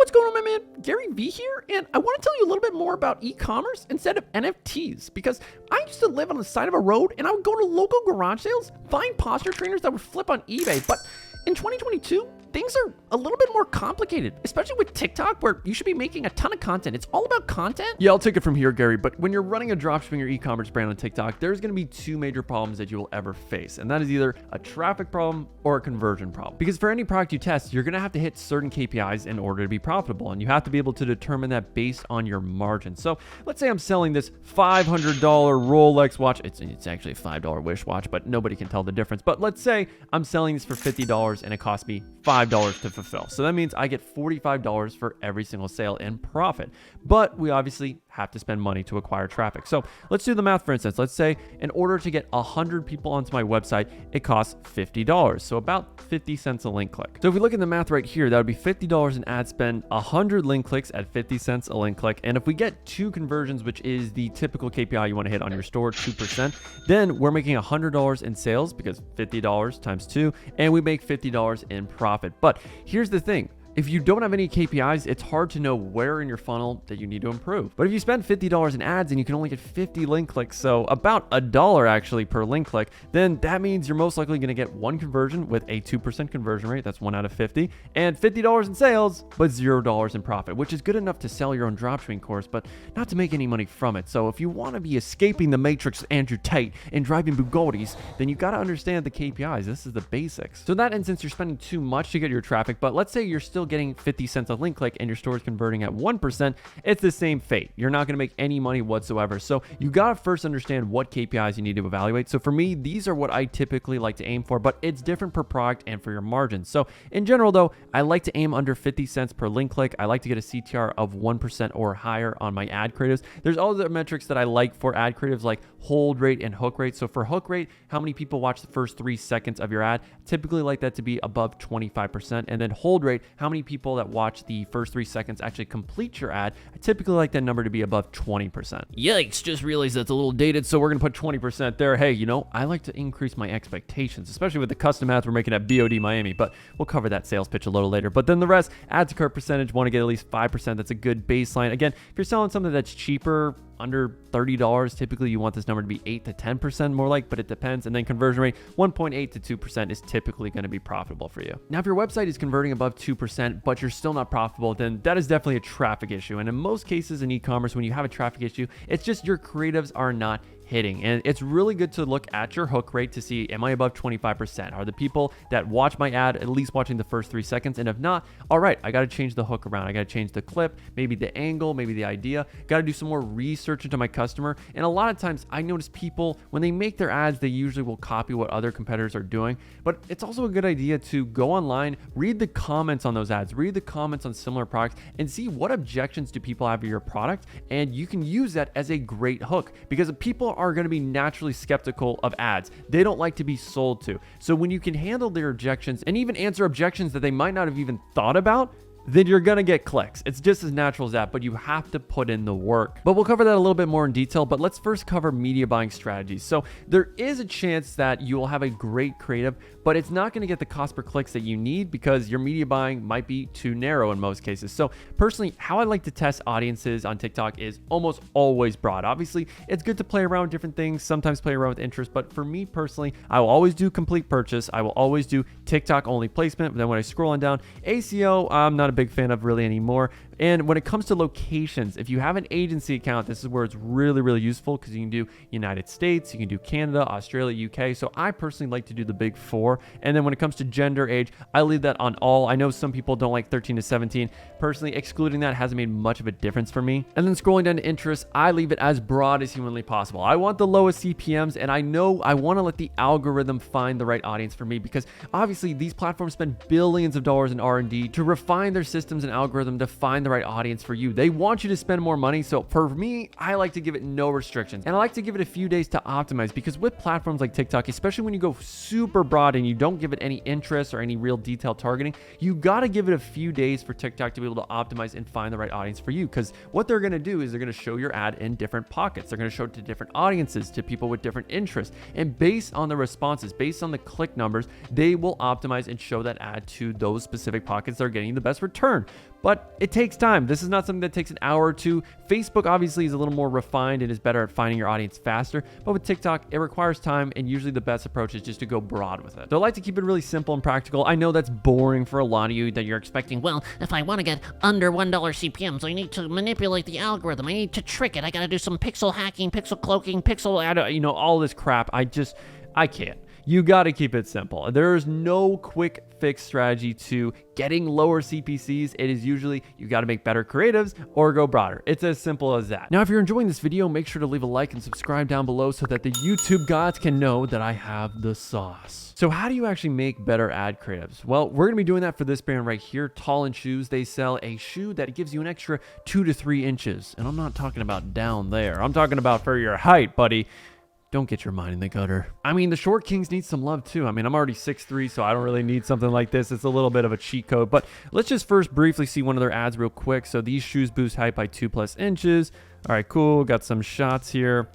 what's going on, my man? Gary V here, and I want to tell you a little bit more about e-commerce instead of NFTs, because I used to live on the side of a road and I would go to local garage sales, find posture trainers that would flip on eBay, but in 2022, things are a little bit more complicated, especially with TikTok, where you should be making a ton of content. It's all about content. Yeah, I'll take it from here, Gary, but when you're running a dropshipping or e-commerce brand on TikTok, there's going to be two major problems that you will ever face, and that is either a traffic problem or a conversion problem. Because for any product you test, you're going to have to hit certain KPIs in order to be profitable, and you have to be able to determine that based on your margin. So let's say I'm selling this $500 Rolex watch. It's actually a $5 Wish watch, but nobody can tell the difference. But let's say I'm selling this for $50 and it cost me $5 to fulfill. So that means I get $45 for every single sale in profit. But we obviously have to spend money to acquire traffic. So let's do the math, for instance. Let's say in order to get 100 people onto my website, it costs $50. So about 50 cents a link click. So if we look at the math right here, that would be $50 in ad spend, 100 link clicks at 50 cents a link click. And if we get 2 conversions, which is the typical KPI you want to hit on your store, 2%, then we're making $100 in sales because $50 times 2, and we make $50 in profit. But here's the thing. If you don't have any KPIs, it's hard to know where in your funnel that you need to improve. But if you spend $50 in ads and you can only get 50 link clicks, so about $1 actually per link click, then that means you're most likely going to get 1 conversion with a 2% conversion rate. That's 1 out of 50, and $50 in sales, but $0 in profit, which is good enough to sell your own dropshipping course, but not to make any money from it. So if you want to be escaping the matrix with Andrew Tate and driving Bugattis, then you got to understand the KPIs. This is the basics. So in that instance, you're spending too much to get your traffic, but let's say you're still getting 50 cents a link click and your store is converting at 1%, it's the same fate. You're not going to make any money whatsoever. So you got to first understand what KPIs you need to evaluate. So for me, these are what I typically like to aim for, but it's different per product and for your margins. So in general though, I like to aim under 50 cents per link click. I like to get a CTR of 1% or higher on my ad creatives. There's other metrics that I like for ad creatives, like hold rate and hook rate. So for hook rate, how many people watch the first 3 seconds of your ad? Typically like that to be above 25%. And then hold rate, how many people that watch the first 3 seconds actually complete your ad? I typically like that number to be above 20%. Yikes, just realized that's a little dated, so we're gonna put 20% there. Hey, you know, I like to increase my expectations, especially with the custom ads we're making at BOD Miami, but we'll cover that sales pitch a little later. But then the rest, add to cart percentage, want to get at least 5%. That's a good baseline. Again, if you're selling something that's cheaper, under $30, typically you want this number to be 8 to 10% more like, but it depends. And then conversion rate, 1.8 to 2% is typically going to be profitable for you. Now, if your website is converting above 2%, but you're still not profitable, then that is definitely a traffic issue. And in most cases in e-commerce, when you have a traffic issue, it's just your creatives are not hitting. And it's really good to look at your hook rate to see, am I above 25%? Are the people that watch my ad at least watching the first 3 seconds? And if not, all right, I got to change the hook around. I got to change the clip, maybe the angle, maybe the idea. Got to do some more research into my customer. And a lot of times I notice people, when they make their ads, they usually will copy what other competitors are doing. But it's also a good idea to go online, read the comments on those ads, read the comments on similar products, and see what objections do people have to your product. And you can use that as a great hook, because people are going to be naturally skeptical of ads. They don't like to be sold to. So when you can handle their objections and even answer objections that they might not have even thought about, then you're going to get clicks. It's just as natural as that, but you have to put in the work. But we'll cover that a little bit more in detail, but let's first cover media buying strategies. So there is a chance that you will have a great creative, but it's not going to get the cost per clicks that you need because your media buying might be too narrow in most cases. So personally, how I like to test audiences on TikTok is almost always broad. Obviously, it's good to play around with different things, sometimes play around with interest, but for me personally, I will always do complete purchase. I will always do TikTok only placement. But then when I scroll on down, ACO, I'm not a big fan of really anymore. And when it comes to locations, if you have an agency account, this is where it's really, really useful because you can do United States, you can do Canada, Australia, UK. So I personally like to do the big 4. And then when it comes to gender, age, I leave that on all. I know some people don't like 13 to 17. Personally, excluding that hasn't made much of a difference for me. And then scrolling down to interest, I leave it as broad as humanly possible. I want the lowest CPMs, and I know I want to let the algorithm find the right audience for me, because obviously these platforms spend billions of dollars in R&D to refine their systems and algorithm to find the right audience for you. They want you to spend more money. So for me, I like to give it no restrictions, and I like to give it a few days to optimize, because with platforms like TikTok, especially when you go super broad and you don't give it any interest or any real detailed targeting, you got to give it a few days for TikTok to be able to optimize and find the right audience for you. Because what they're going to do is they're going to show your ad in different pockets. They're going to show it to different audiences, to people with different interests, and based on the responses, based on the click numbers, they will optimize and show that ad to those specific pockets that are getting the best return return. But it takes time. This is not something that takes an hour or two. Facebook obviously is a little more refined and is better at finding your audience faster. But with TikTok, it requires time, and usually the best approach is just to go broad with it. So I like to keep it really simple and practical. I know that's boring for a lot of you, that you're expecting, Well, if I want to get under $1 CPMs, I need to manipulate the algorithm. I need to trick it. I got to do some pixel hacking, pixel cloaking, all this crap. I can't. You got to keep it simple. There is no quick fix strategy to getting lower CPCs. It is usually you got to make better creatives or go broader. It's as simple as that. Now, if you're enjoying this video, make sure to leave a like and subscribe down below so that the YouTube gods can know that I have the sauce. So how do you actually make better ad creatives? Well, we're gonna be doing that for this brand right here, Tall in Shoes. They sell a shoe that gives you an extra 2 to 3 inches. And I'm not talking about down there. I'm talking about for your height, buddy. Don't get your mind in the gutter. I mean, the short kings need some love too. I mean, I'm already 6'3", so I don't really need something like this. It's a little bit of a cheat code, but let's just first briefly see one of their ads real quick. So these shoes boost height by 2+ inches. All right, cool. Got some shots here.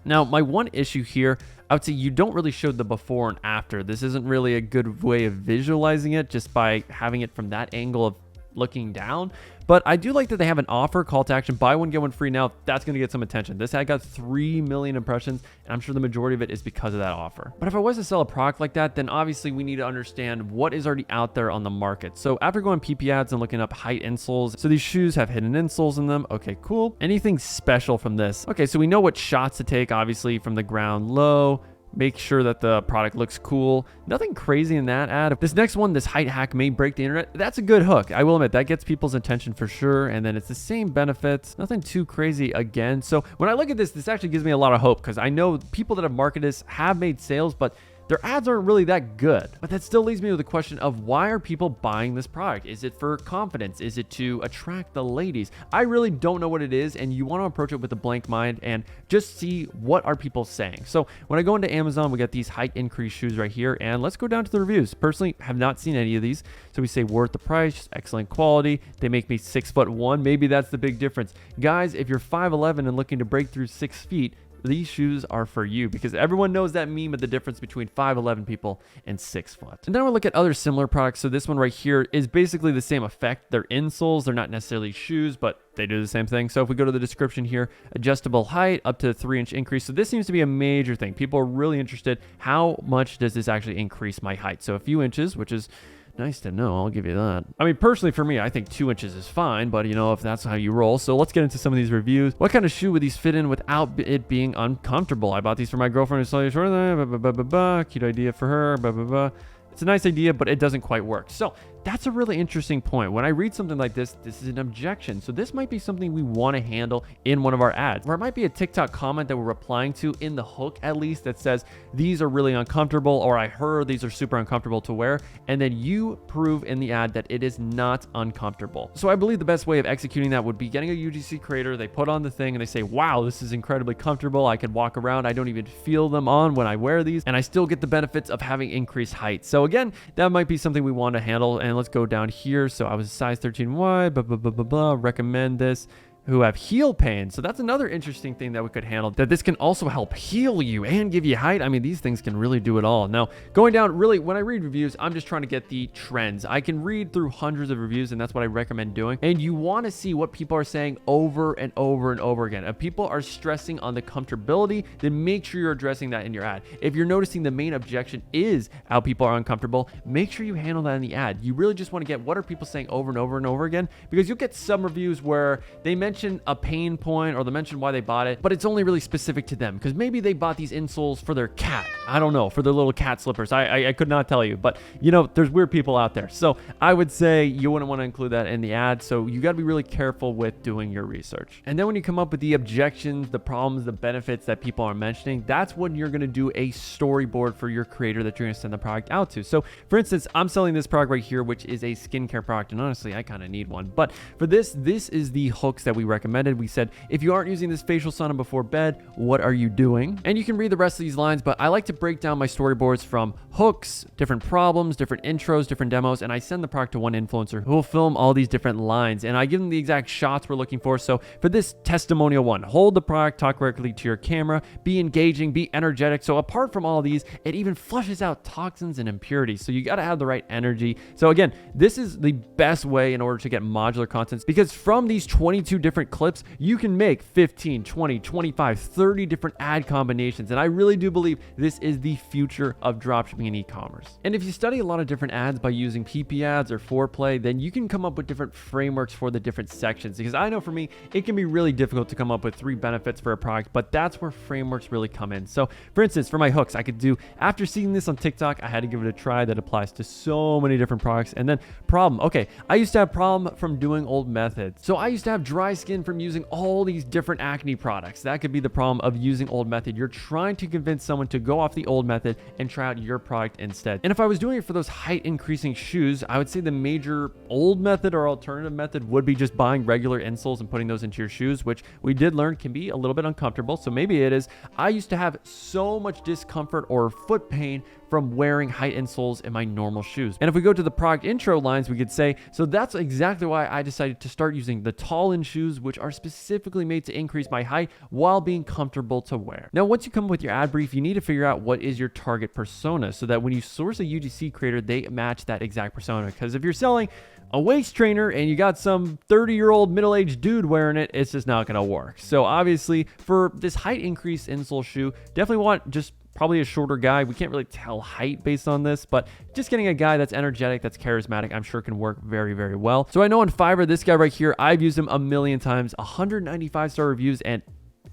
Now, my one issue here, I would say you don't really show the before and after. This isn't really a good way of visualizing it just by having it from that angle of looking down. But I do like that they have an offer, call to action, buy one, get one free now. That's going to get some attention. This ad got 3 million impressions, and I'm sure the majority of it is because of that offer. But if I was to sell a product like that, then obviously we need to understand what is already out there on the market. So after going PPAds and looking up height insoles, so these shoes have hidden insoles in them. Okay, cool. Anything special from this? Okay, so we know what shots to take, obviously from the ground low. Make sure that the product looks cool. Nothing crazy in that ad. This next one, this height hack may break the internet. That's a good hook. I will admit that gets people's attention for sure. And then it's the same benefits. Nothing too crazy again. So when I look at this actually gives me a lot of hope because I know people that have marketed this have made sales, but their ads aren't really that good. But that still leaves me with the question of why are people buying this product? Is it for confidence? Is it to attract the ladies? I really don't know what it is, and you want to approach it with a blank mind and just see what are people saying. So when I go into Amazon, we got these height increase shoes right here, and let's go down to the reviews. Personally, have not seen any of these. So we say worth the price, just excellent quality. They make me 6'1". Maybe that's the big difference. Guys, if you're 5'11" and looking to break through 6 feet, these shoes are for you because everyone knows that meme of the difference between 5'11" people and 6 foot. And then we'll look at other similar products. So this one right here is basically the same effect. They're insoles. They're not necessarily shoes, but they do the same thing. So if we go to the description here, adjustable height up to 3-inch increase. So this seems to be a major thing. People are really interested. How much does this actually increase my height? So a few inches, which is nice to know. I'll give you that. I mean, personally for me, I think 2 inches is fine, but you know, if that's how you roll. So let's get into some of these reviews. What kind of shoe would these fit in without it being uncomfortable? I bought these for my girlfriend who's slightly shorter than me. Cute idea for her. It's a nice idea, but it doesn't quite work. So that's a really interesting point. When I read something like this is an objection. So this might be something we want to handle in one of our ads, or it might be a TikTok comment that we're replying to in the hook, at least, that says, these are really uncomfortable, or I heard these are super uncomfortable to wear. And then you prove in the ad that it is not uncomfortable. So I believe the best way of executing that would be getting a UGC creator. They put on the thing and they say, wow, this is incredibly comfortable. I can walk around. I don't even feel them on when I wear these, and I still get the benefits of having increased height. So again, that might be something we want to handle. And let's go down here. So I was size 13 wide, recommend this. Who have heel pain. So that's another interesting thing that we could handle, that this can also help heal you and give you height. I mean, these things can really do it all. Now, going down, really, when I read reviews, I'm just trying to get the trends. I can read through hundreds of reviews, and that's what I recommend doing. And you want to see what people are saying over and over and over again. If people are stressing on the comfortability, then make sure you're addressing that in your ad. If you're noticing the main objection is how people are uncomfortable, make sure you handle that in the ad. You really just want to get what are people saying over and over and over again, because you'll get some reviews where they mention a pain point or they mention why they bought it, but it's only really specific to them because maybe they bought these insoles for their cat. I don't know, for their little cat slippers. I could not tell you, but you know, there's weird people out there. So I would say you wouldn't want to include that in the ad. So you got to be really careful with doing your research. And then when you come up with the objections, the problems, the benefits that people are mentioning, that's when you're going to do a storyboard for your creator that you're going to send the product out to. So for instance, I'm selling this product right here, which is a skincare product. And honestly, I kind of need one. But for this is the hooks that we we recommended. We said, if you aren't using this facial sauna before bed, what are you doing? And you can read the rest of these lines, but I like to break down my storyboards from hooks, different problems, different intros, different demos, and I send the product to one influencer who will film all these different lines, and I give them the exact shots we're looking for. So for this testimonial one, hold the product, talk directly to your camera, be engaging, be energetic. So apart from all these, it even flushes out toxins and impurities. So you got to have the right energy. So again, this is the best way in order to get modular content, because from these 22 different clips, you can make 15, 20, 25, 30 different ad combinations. And I really do believe this is the future of dropshipping and e-commerce. And if you study a lot of different ads by using PP ads or foreplay, then you can come up with different frameworks for the different sections. Because I know for me, it can be really difficult to come up with 3 benefits for a product, but that's where frameworks really come in. So for instance, for my hooks, I could do, after seeing this on TikTok, I had to give it a try. That applies to so many different products. And then problem. Okay, I used to have problem from doing old methods. So I used to have dry skin from using all these different acne products. That could be the problem of using old method. You're trying to convince someone to go off the old method and try out your product instead. And if I was doing it for those height increasing shoes, I would say the major old method or alternative method would be just buying regular insoles and putting those into your shoes, which we did learn can be a little bit uncomfortable. So maybe it is. I used to have so much discomfort or foot pain from wearing height insoles in my normal shoes. And if we go to the product intro lines, we could say, so that's exactly why I decided to start using the tall-in shoes, which are specifically made to increase my height while being comfortable to wear. Now, once you come up with your ad brief, you need to figure out what is your target persona so that when you source a UGC creator, they match that exact persona. Because if you're selling a waist trainer and you got some 30-year-old middle-aged dude wearing it, it's just not gonna work. So obviously for this height increase insole shoe, definitely want just probably a shorter guy. We can't really tell height based on this, but just getting a guy that's energetic, that's charismatic, I'm sure can work very, very well. So I know on Fiverr, this guy right here, I've used him a million times, 195-star reviews, and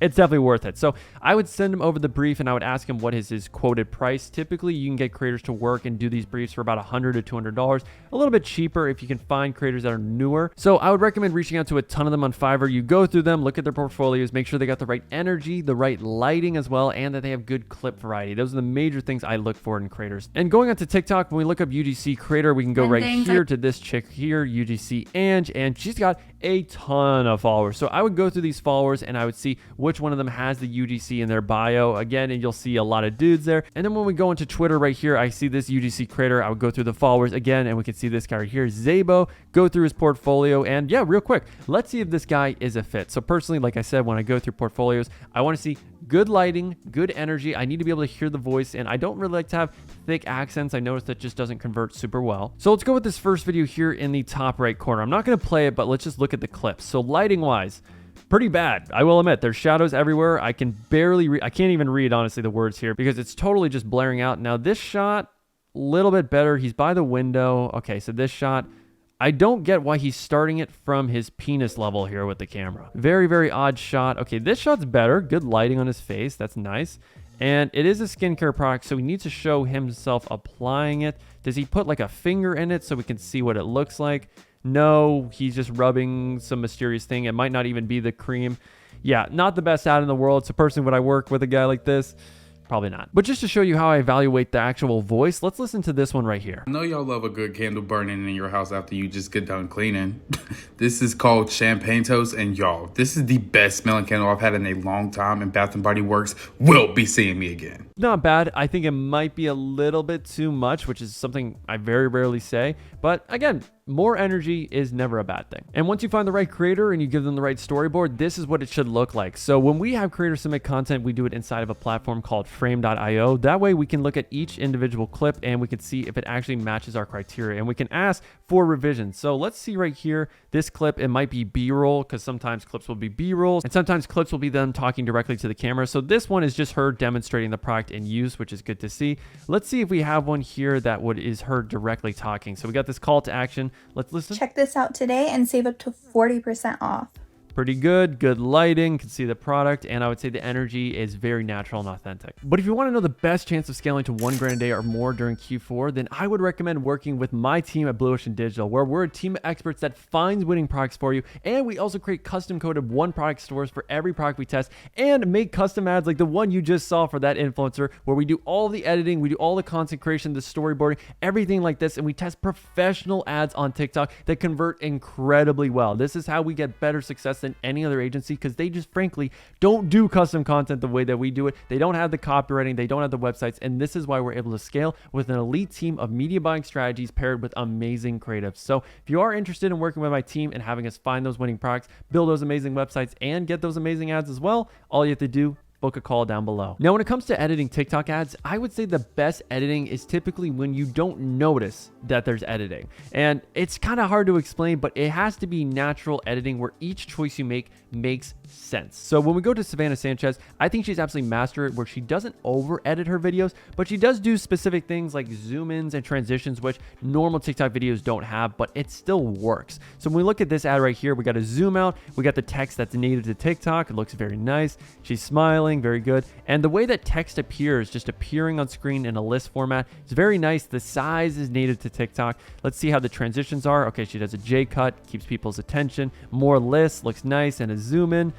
it's definitely worth it. So I would send him over the brief and I would ask him what is his quoted price. Typically, you can get creators to work and do these briefs for about $100 to $200, a little bit cheaper if you can find creators that are newer. So I would recommend reaching out to a ton of them on Fiverr. You go through them, look at their portfolios, make sure they got the right energy, the right lighting as well, and that they have good clip variety. Those are the major things I look for in creators. And going on to TikTok, when we look up UGC creator, we can go right here to this chick here, UGC Ange, and she's got a ton of followers. So I would go through these followers and I would see which one of them has the UGC in their bio again, and you'll see a lot of dudes there. And then when we go into Twitter right here, I see this UGC creator. I would go through the followers again, and we can see this guy right here, Zabo, go through his portfolio. And yeah, real quick, let's see if this guy is a fit. So personally, like I said, when I go through portfolios, I want to see good lighting, good energy. I need to be able to hear the voice, and I don't really like to have thick accents. I noticed that just doesn't convert super well. So let's go with this first video here in the top right corner. I'm not going to play it, but let's just look at the clips. So lighting wise, pretty bad. I will admit there's shadows everywhere. I can barely read. I can't even read honestly the words here because it's totally just blaring out. Now this shot, a little bit better. He's by the window. Okay, so this shot, I don't get why he's starting it from his penis level here with the camera. Very, very odd shot. Okay, this shot's better. Good lighting on his face. That's nice. And it is a skincare product, so he needs to show himself applying it. Does he put like a finger in it so we can see what it looks like? No, he's just rubbing some mysterious thing. It might not even be the cream. Yeah, not the best ad in the world. So personally, would I work with a guy like this? Probably not. But just to show you how I evaluate the actual voice, let's listen to this one right here. I know y'all love a good candle burning in your house after you just get done cleaning. This is called Champagne Toast, and y'all, this is the best smelling candle I've had in a long time, and Bath & Body Works will be seeing me again. Not bad. I think it might be a little bit too much, which is something I very rarely say. But again, more energy is never a bad thing. And once you find the right creator and you give them the right storyboard, this is what it should look like. So when we have creators submit content, we do it inside of a platform called frame.io. That way we can look at each individual clip and we can see if it actually matches our criteria, and we can ask for revisions. So let's see right here, this clip, it might be B-roll because sometimes clips will be B-roll and sometimes clips will be them talking directly to the camera. So this one is just her demonstrating the product in use, which is good to see. Let's see if we have one here that is her directly talking. So we got this call to action. Let's listen. Check this out today and save up to 40% off. Pretty good lighting, can see the product, and I would say the energy is very natural and authentic. But if you want to know the best chance of scaling to $1,000 a day or more during Q4, then I would recommend working with my team at Blue Ocean Digital, where we're a team of experts that finds winning products for you, and we also create custom coded one product stores for every product we test, and make custom ads like the one you just saw for that influencer, where we do all the editing, we do all the content creation, the storyboarding, everything like this, and we test professional ads on TikTok that convert incredibly well. This is how we get better success than than any other agency because they just frankly don't do custom content the way that we do it. They don't have the copywriting, they don't have the websites, and this is why we're able to scale with an elite team of media buying strategies paired with amazing creatives. So if you are interested in working with my team and having us find those winning products, build those amazing websites, and get those amazing ads as well, all you have to do, book a call down below. Now, when it comes to editing TikTok ads, I would say the best editing is typically when you don't notice that there's editing. And it's kind of hard to explain, but it has to be natural editing where each choice you make makes sense. So when we go to Savannah Sanchez, I think she's absolutely mastered it where she doesn't over edit her videos, but she does do specific things like zoom ins and transitions, which normal TikTok videos don't have, but it still works. So when we look at this ad right here, we got a zoom out, we got the text that's native to TikTok. It looks very nice. She's smiling, very good. And the way that text appears, just appearing on screen in a list format, is very nice. The size is native to TikTok. Let's see how the transitions are. Okay, she does a J cut, keeps people's attention. More lists, looks nice, and a zoom in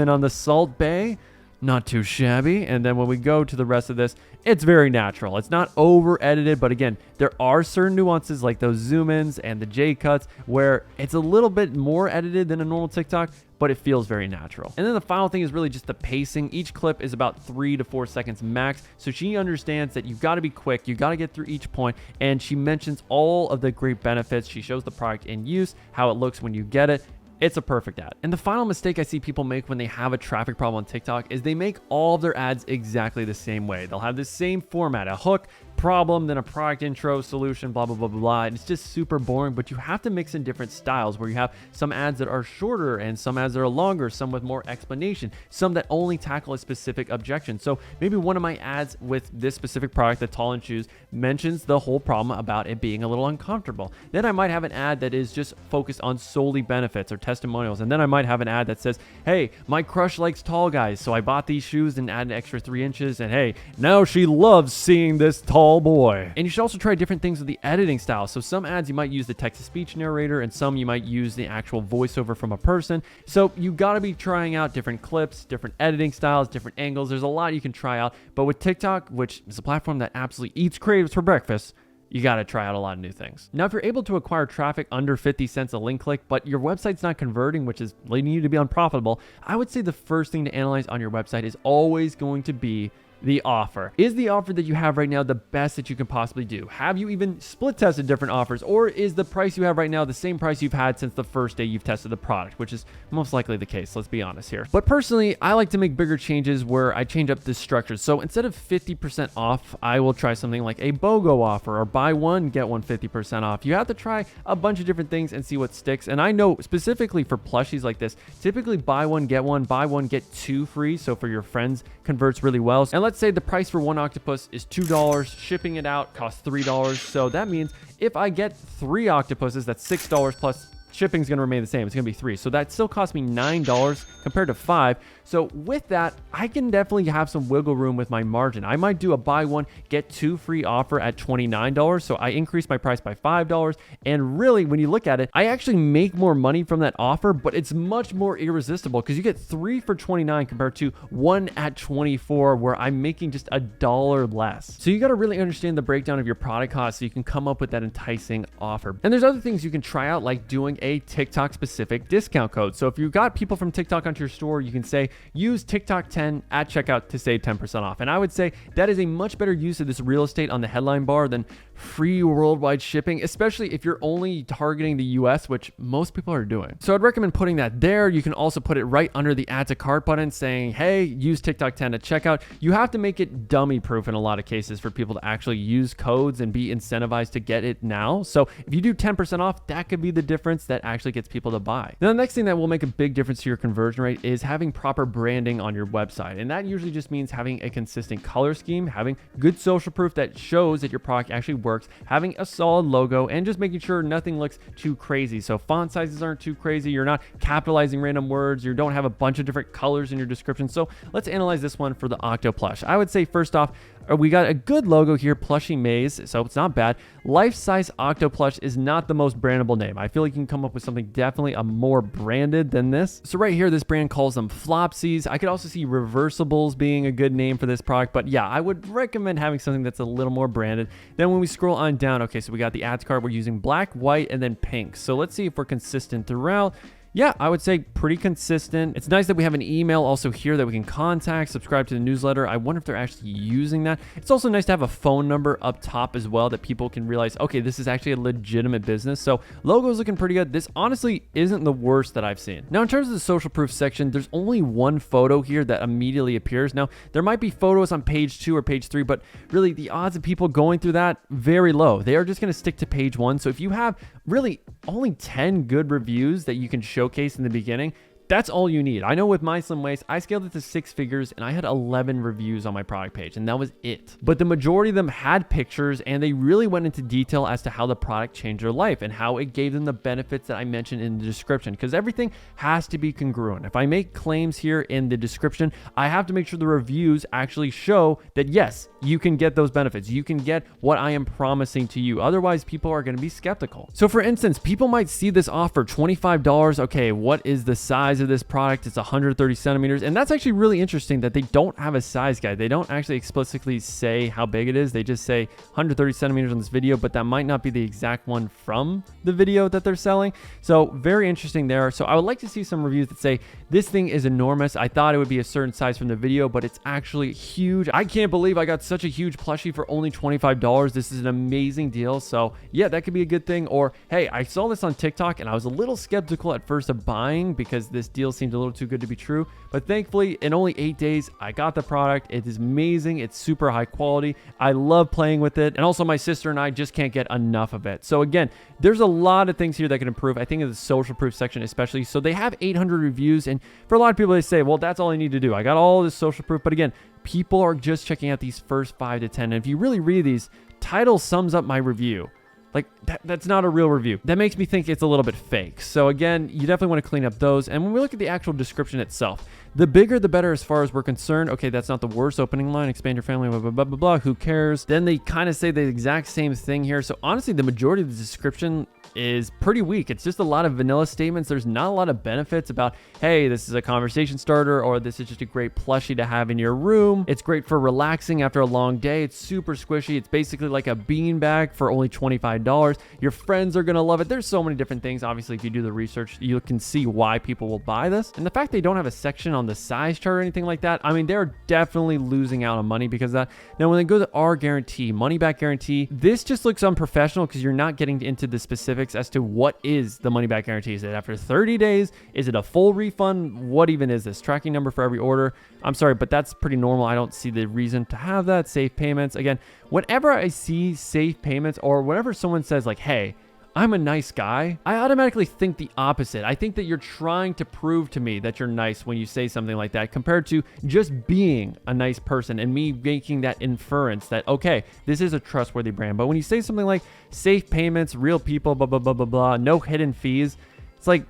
on the Salt Bay, not too shabby. And then when we go to the rest of this, it's very natural. It's not over edited, but again, there are certain nuances like those zoom ins and the J cuts where it's a little bit more edited than a normal TikTok, but it feels very natural. And then the final thing is really just the pacing. Each clip is about 3 to 4 seconds max. So she understands that you've got to be quick. You got to get through each point. And she mentions all of the great benefits. She shows the product in use, how it looks when you get it. It's a perfect ad. And the final mistake I see people make when they have a traffic problem on TikTok is they make all of their ads exactly the same way. They'll have the same format, a hook, problem, then a product intro, solution, blah, blah, blah, blah, blah. And it's just super boring, but you have to mix in different styles where you have some ads that are shorter and some ads that are longer, some with more explanation, some that only tackle a specific objection. So maybe one of my ads with this specific product, the Tall and Shoes, mentions the whole problem about it being a little uncomfortable. Then I might have an ad that is just focused on solely benefits or testimonials. And then I might have an ad that says, hey, my crush likes tall guys, so I bought these shoes and added an extra 3 inches. And hey, now she loves seeing this tall boy. And you should also try different things with the editing style. So some ads you might use the text-to-speech narrator and some you might use the actual voiceover from a person. So you got to be trying out different clips, different editing styles, different angles. There's a lot you can try out. But with TikTok, which is a platform that absolutely eats creatives for breakfast, you got to try out a lot of new things. Now, if you're able to acquire traffic under 50 cents a link click, but your website's not converting, which is leading you to be unprofitable, I would say the first thing to analyze on your website is always going to be the offer. Is the offer that you have right now the best that you can possibly do? Have you even split tested different offers, or is the price you have right now the same price you've had since the first day you've tested the product, which is most likely the case, let's be honest here. But personally, I like to make bigger changes where I change up the structure. So instead of 50% off, I will try something like a BOGO offer or buy one, get one 50% off. You have to try a bunch of different things and see what sticks. And I know specifically for plushies like this, typically buy one, get two free. So for your friends converts really well. And let's say the price for one octopus is $2, shipping it out costs $3. So that means if I get 3 octopuses, that's $6 plus shipping is going to remain the same. It's going to be 3. So that still cost me $9 compared to 5. So with that, I can definitely have some wiggle room with my margin. I might do a buy one, get 2 free offer at $29. So I increase my price by $5. And really, when you look at it, I actually make more money from that offer, but it's much more irresistible because you get 3 for $29 compared to 1 at $24, where I'm making just $1 less. So you got to really understand the breakdown of your product cost so you can come up with that enticing offer. And there's other things you can try out, like doing a TikTok specific discount code. So if you've got people from TikTok onto your store, you can say, use TikTok 10 at checkout to save 10% off. And I would say that is a much better use of this real estate on the headline bar than free worldwide shipping, especially if you're only targeting the US, which most people are doing. So I'd recommend putting that there. You can also put it right under the add to cart button saying, hey, use TikTok 10 at checkout. You have to make it dummy proof in a lot of cases for people to actually use codes and be incentivized to get it now. So if you do 10% off, that could be the difference that actually gets people to buy. Now, the next thing that will make a big difference to your conversion rate is having proper branding on your website. And that usually just means having a consistent color scheme, having good social proof that shows that your product actually works, having a solid logo, and just making sure nothing looks too crazy. So font sizes aren't too crazy. You're not capitalizing random words. You don't have a bunch of different colors in your description. So let's analyze this one for the Octo Plush. I would say first off, we got a good logo here, Plushy Maze, so it's not bad. Life-size Octo Plush is not the most brandable name. I feel like you can come up with something definitely a more branded than this. So right here, this brand calls them Flopsies. I could also see Reversibles being a good name for this product, but yeah, I would recommend having something that's a little more branded. Then when we scroll on down, okay, so we got the ads card. We're using black, white, and then pink. So let's see if we're consistent throughout. yeah, I would say pretty consistent. It's nice that we have an email also here that we can contact, subscribe to the newsletter. I wonder if they're actually using that. It's also nice to have a phone number up top as well that people can realize, okay, this is actually a legitimate business. So logo's looking pretty good. This honestly isn't the worst that I've seen. Now, in terms of the social proof section, there's only one photo here that immediately appears. Now, there might be photos on page 2 or page 3, but really the odds of people going through that, very low. They are just going to stick to page 1. So if you have really only 10 good reviews that you can showcase in the beginning, that's all you need. I know with my Slim Waist, I scaled it to 6 figures and I had 11 reviews on my product page, and that was it. But the majority of them had pictures, and they really went into detail as to how the product changed their life and how it gave them the benefits that I mentioned in the description, because everything has to be congruent. If I make claims here in the description, I have to make sure the reviews actually show that yes, you can get those benefits. You can get what I am promising to you. Otherwise, people are going to be skeptical. So for instance, people might see this offer, $25. Okay, what is the size of this product? It's 130 centimeters. And that's actually really interesting that they don't have a size guide. They don't actually explicitly say how big it is. They just say 130 centimeters on this video, but that might not be the exact one from the video that they're selling. So very interesting there. So I would like to see some reviews that say, this thing is enormous. I thought it would be a certain size from the video, but it's actually huge. I can't believe I got such a huge plushie for only $25. This is an amazing deal. So yeah, that could be a good thing. Or, hey, I saw this on TikTok and I was a little skeptical at first of buying because this deal seemed a little too good to be true. But thankfully, in only 8 days, I got the product. It is amazing. It's super high quality. I love playing with it. And also my sister and I just can't get enough of it. So again, there's a lot of things here that can improve. I think in the social proof section especially. So they have 800 reviews. And for a lot of people, they say, well, that's all I need to do. I got all this social proof. But again, people are just checking out these first 5 to 10. And if you really read these, title sums up my review. Like that's not a real review. That makes me think it's a little bit fake. So again, you definitely want to clean up those. And when we look at the actual description itself, the bigger the better as far as we're concerned. Okay, that's not the worst opening line. Expand your family, blah, blah, blah, blah, blah. Who cares? Then they kind of say the exact same thing here. So honestly, the majority of the description is pretty weak. It's just a lot of vanilla statements. There's not a lot of benefits about, hey, this is a conversation starter, or this is just a great plushie to have in your room. It's great for relaxing after a long day. It's super squishy. It's basically like a beanbag for only $25. Your friends are going to love it. There's so many different things. Obviously, if you do the research, you can see why people will buy this. And the fact they don't have a section on the size chart or anything like that, I mean, they're definitely losing out on money because of that. Now, when they go to our guarantee, money back guarantee, this just looks unprofessional because you're not getting into the specifics as to what is the money back guarantee. Is it after 30 days? Is it a full refund? What even is this? Tracking number for every order. I'm sorry, but that's pretty normal. I don't see the reason to have that. Safe payments. Again, whenever I see safe payments or whenever someone says like, hey, I'm a nice guy, I automatically think the opposite. I think that you're trying to prove to me that you're nice when you say something like that, compared to just being a nice person and me making that inference that, okay, this is a trustworthy brand. But when you say something like safe payments, real people, blah, blah, blah, blah, blah, no hidden fees, it's like,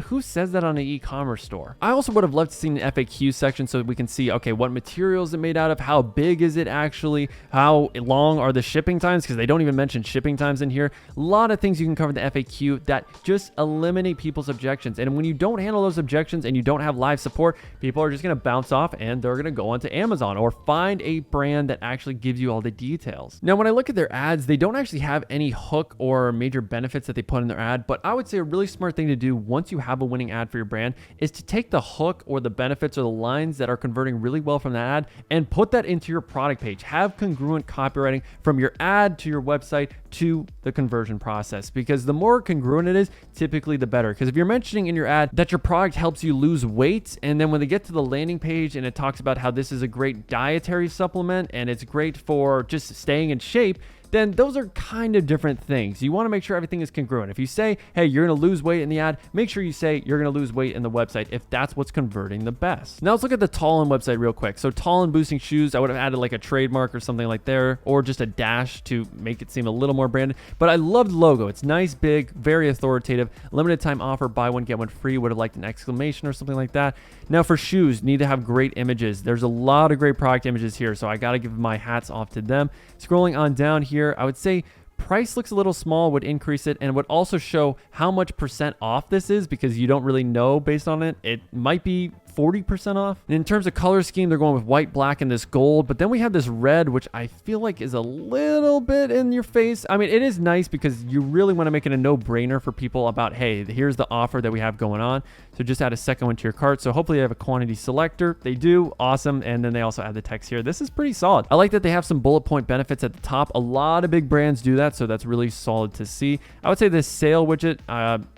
who says that on an e-commerce store? I also would have loved to see an FAQ section so we can see, okay, what materials is it made out of? How big is it actually? How long are the shipping times? Because they don't even mention shipping times in here. A lot of things you can cover in the FAQ that just eliminate people's objections. And when you don't handle those objections and you don't have live support, people are just going to bounce off and they're going to go onto Amazon or find a brand that actually gives you all the details. Now, when I look at their ads, they don't actually have any hook or major benefits that they put in their ad, but I would say a really smart thing to do once you have a winning ad for your brand is to take the hook or the benefits or the lines that are converting really well from that ad and put that into your product page. Have congruent copywriting from your ad to your website to the conversion process, because the more congruent it is, typically the better. Because if you're mentioning in your ad that your product helps you lose weight, and then when they get to the landing page and it talks about how this is a great dietary supplement and it's great for just staying in shape, then those are kind of different things. You want to make sure everything is congruent. If you say, hey, you're going to lose weight in the ad, make sure you say you're going to lose weight in the website if that's what's converting the best. Now let's look at the Tallinn website real quick. So Tallinn boosting shoes, I would have added like a trademark or something like there, or just a dash to make it seem a little more branded. But I love the logo. It's nice, big, very authoritative. Limited time offer, buy one, get one free. Would have liked an exclamation or something like that. Now for shoes, need to have great images. There's a lot of great product images here, so I got to give my hats off to them. Scrolling on down here, I would say price looks a little small, would increase it, and would also show how much % off this is, because you don't really know based on it. It might be 40% off. And in terms of color scheme, they're going with white, black, and this gold. But then we have this red, which I feel like is a little bit in your face. I mean, it is nice because you really want to make it a no-brainer for people about, hey, here's the offer that we have going on. So just add a second one to your cart. So hopefully they have a quantity selector. They do. Awesome. And then they also add the text here. This is pretty solid. I like that they have some bullet point benefits at the top. A lot of big brands do that. So that's really solid to see. I would say this sale widget,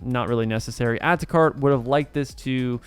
not really necessary. Add to cart, would have liked this to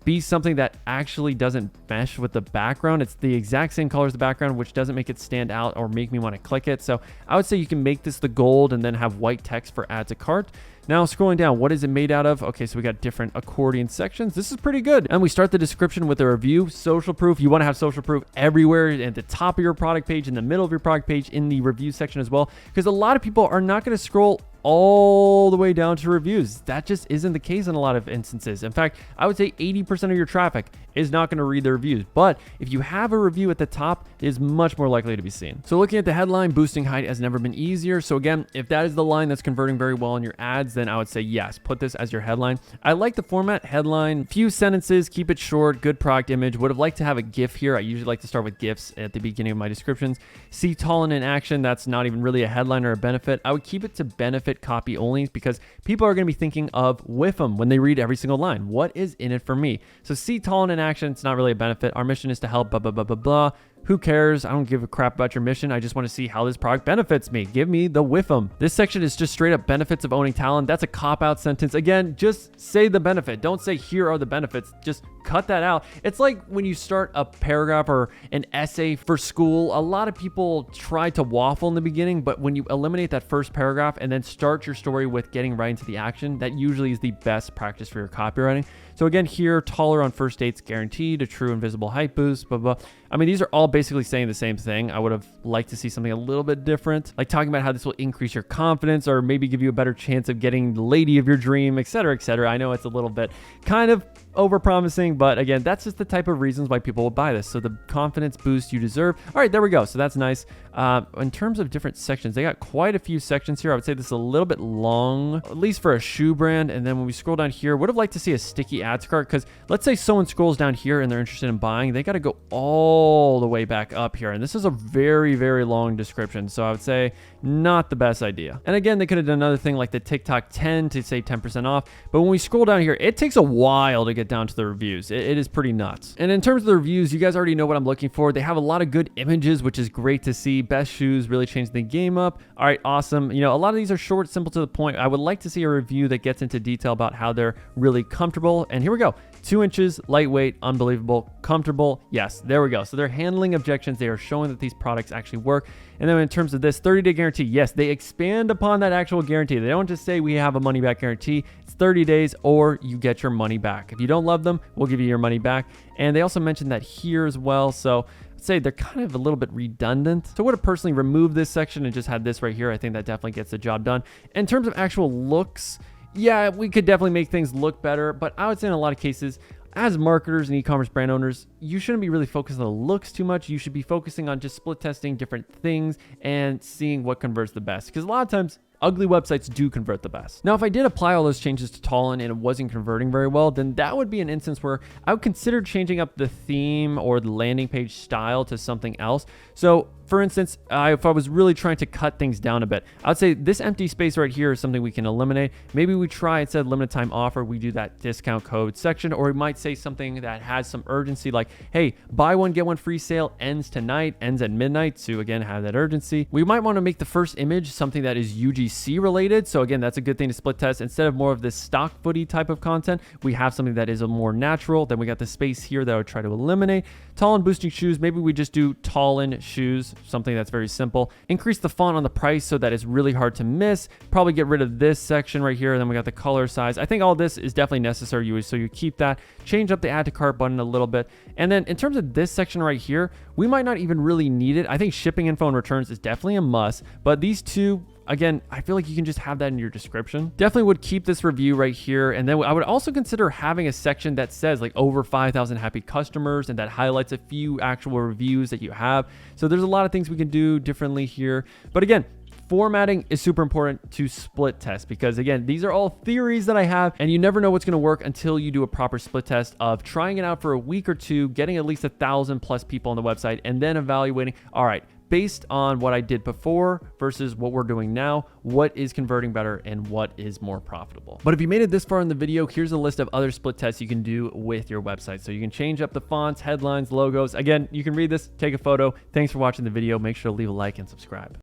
be something that actually doesn't mesh with the background. It's the exact same color as the background, which doesn't make it stand out or make me want to click it. So I would say you can make this the gold and then have white text for add to cart. Now scrolling down, what is it made out of? Okay, so we got different accordion sections. This is pretty good. And we start the description with a review, social proof. You want to have social proof everywhere at the top of your product page, in the middle of your product page, in the review section as well, because a lot of people are not going to scroll all the way down to reviews. That just isn't the case in a lot of instances. In fact, I would say 80% of your traffic is not going to read the reviews. But if you have a review at the top, it is much more likely to be seen. So looking at the headline, boosting height has never been easier. So again, if that is the line that's converting very well in your ads, then I would say yes, put this as your headline. I like the format, headline, few sentences, keep it short, good product image. Would have liked to have a GIF here. I usually like to start with GIFs at the beginning of my descriptions. See Tallinn in action. That's not even really a headline or a benefit. I would keep it to benefit copy only because people are going to be thinking of WIFM when they read every single line. What is in it for me? So see Tallinn in action. It's not really a benefit. Our mission is to help blah, blah, blah, blah, blah. Who cares? I don't give a crap about your mission. I just want to see how this product benefits me. Give me the WIFM. This section is just straight up benefits of owning Talon. That's a cop-out sentence. Again, just say the benefit. Don't say here are the benefits. Just cut that out. It's like when you start a paragraph or an essay for school, a lot of people try to waffle in the beginning, but when you eliminate that first paragraph and then start your story with getting right into the action, that usually is the best practice for your copywriting. So again, here, taller on first dates guaranteed, a true invisible height boost, blah, blah. I mean, these are all basically saying the same thing. I would have liked to see something a little bit different, like talking about how this will increase your confidence or maybe give you a better chance of getting the lady of your dream, et cetera, et cetera. I know it's a little bit kind of over-promising, but again, that's just the type of reasons why people will buy this. So the confidence boost you deserve. All right, there we go. So that's nice. In terms of different sections, they got quite a few sections here. I would say this is a little bit long, at least for a shoe brand. And then when we scroll down here, would have liked to see a sticky ads cart, because let's say someone scrolls down here and they're interested in buying, they got to go all the way back up here. And this is a very, very long description. So I would say not the best idea. And again, they could have done another thing like the TikTok 10 to save 10% off. But when we scroll down here, it takes a while to get down to the reviews. It is pretty nuts. And in terms of the reviews, you guys already know what I'm looking for. They have a lot of good images, which is great to see. Best shoes really changed the game up. All right, awesome. You know, a lot of these are short, simple, to the point. I would like to see a review that gets into detail about how they're really comfortable. And here we go. 2 inches, lightweight, unbelievable, comfortable. Yes, there we go. So they're handling objections. They are showing that these products actually work. And then in terms of this 30-day guarantee, yes, they expand upon that actual guarantee. They don't just say we have a money back guarantee. It's 30 days or you get your money back. If you don't love them, we'll give you your money back. And they also mentioned that here as well. So I'd say they're kind of a little bit redundant. So I would have personally removed this section and just had this right here. I think that definitely gets the job done. In terms of actual looks, yeah, we could definitely make things look better, but I would say in a lot of cases, as marketers and e-commerce brand owners, you shouldn't be really focused on the looks too much. You should be focusing on just split testing different things and seeing what converts the best. Because a lot of times, ugly websites do convert the best. Now, if I did apply all those changes to Tallinn and it wasn't converting very well, then that would be an instance where I would consider changing up the theme or the landing page style to something else. So for instance, if I was really trying to cut things down a bit, I would say this empty space right here is something we can eliminate. Maybe we try, instead of limited time offer, we do that discount code section, or we might say something that has some urgency like, hey, buy one, get one free sale, ends tonight, ends at midnight. To again, have that urgency. We might want to make the first image something that is UGC related. So again, that's a good thing to split test. Instead of more of this stock footy type of content, we have something that is a more natural. Then we got the space here that I would try to eliminate. Tallinn boosting shoes. Maybe we just do Tallinn shoes, something that's very simple. Increase the font on the price so that it's really hard to miss. Probably get rid of this section right here. And then we got the color size. I think all this is definitely necessary. So you keep that. Change up the add to cart button a little bit. And then in terms of this section right here, we might not even really need it. I think shipping info and returns is definitely a must, but these two, again, I feel like you can just have that in your description. Definitely would keep this review right here. And then I would also consider having a section that says like over 5,000 happy customers and that highlights a few actual reviews that you have. So there's a lot of things we can do differently here. But again, formatting is super important to split test because, again, these are all theories that I have, and you never know what's going to work until you do a proper split test of trying it out for a week or two, getting at least 1,000+ people on the website, and then evaluating, all right, based on what I did before versus what we're doing now, what is converting better and what is more profitable. But if you made it this far in the video, here's a list of other split tests you can do with your website. So you can change up the fonts, headlines, logos. Again, you can read this, take a photo. Thanks for watching the video. Make sure to leave a like and subscribe.